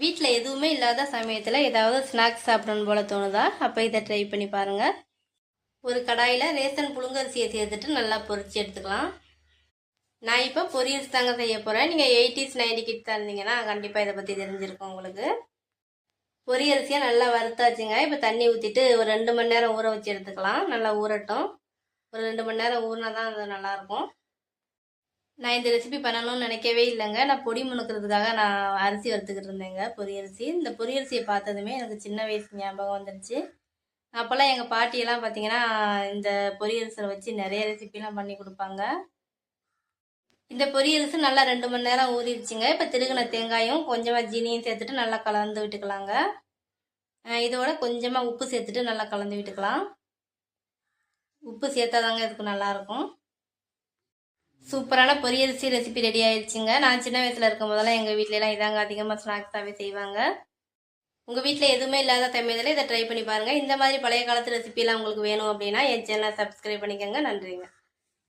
வீட்டில் எதுவுமே இல்லாத சமயத்தில் ஏதாவது ஸ்நாக்ஸ் சாப்பிடணும் போல் தோணுதா? அப்போ இதை ட்ரை பண்ணி பாருங்கள். ஒரு கடாயில் ரேசன் புழுங்கரிசியை சேர்த்துட்டு நல்லா பொரிச்சு எடுத்துக்கலாம். நான் இப்போ பொரியல் தாங்க செய்ய போகிறேன். நீங்கள் 80s 90 கிட்ஸ் இருந்தீங்கன்னா கண்டிப்பாக இதை பற்றி தெரிஞ்சிருக்கும் உங்களுக்கு. பொரியரிசியை நல்லா வறுத்தாச்சுங்க. இப்போ தண்ணி ஊற்றிட்டு ஒரு 2 மணி நேரம் ஊற வச்சு எடுத்துக்கலாம். நல்லா ஊறட்டும். ஒரு 2 மணி நேரம் ஊறினா தான் அது நல்லாயிருக்கும். நான் இந்த ரெசிபி பண்ணணும்னு நினைக்கவே இல்லைங்க. நான் பொடி முணுக்கிறதுக்காக நான் அரிசி வறுத்துக்கிட்டு இருந்தேங்க, பொரியரிசி. இந்த பொரியரிசியை பார்த்ததுமே எனக்கு சின்ன வயசு ஞாபகம் வந்துருச்சு. அப்போல்லாம் எங்கள் பாட்டியெல்லாம் பார்த்தீங்கன்னா இந்த பொரியரிசியை வச்சு நிறைய ரெசிபிலாம் பண்ணி கொடுப்பாங்க. இந்த பொரியரிசி நல்லா 2 மணி நேரம் ஊறிடுச்சுங்க. இப்போ திருகின தேங்காயும் கொஞ்சமாக ஜீனியும் சேர்த்துட்டு நல்லா கலந்து விட்டுக்கலாங்க. இதோட கொஞ்சமாக உப்பு சேர்த்துட்டு நல்லா கலந்து விட்டுக்கலாம். உப்பு சேர்த்தாதாங்க இதுக்கு நல்லாயிருக்கும். சூப்பரான பொரியரிசி ரெசிபி ரெடி ஆயிடுச்சுங்க. நான் சின்ன வயசில் இருக்கும் போதெல்லாம் எங்கள் வீட்டிலலாம் இதாங்க அதிகமாக ஸ்நாக்ஸாகவே செய்வாங்க. உங்கள் வீட்டில் எதுவுமே இல்லாத சமயத்தில் இதை ட்ரை பண்ணி பாருங்கள். இந்த மாதிரி பழைய காலத்து ரெசிபிலாம் உங்களுக்கு வேணும் அப்படின்னா என் சேனலை சப்ஸ்கிரைப் பண்ணிக்கோங்க. நன்றிங்க.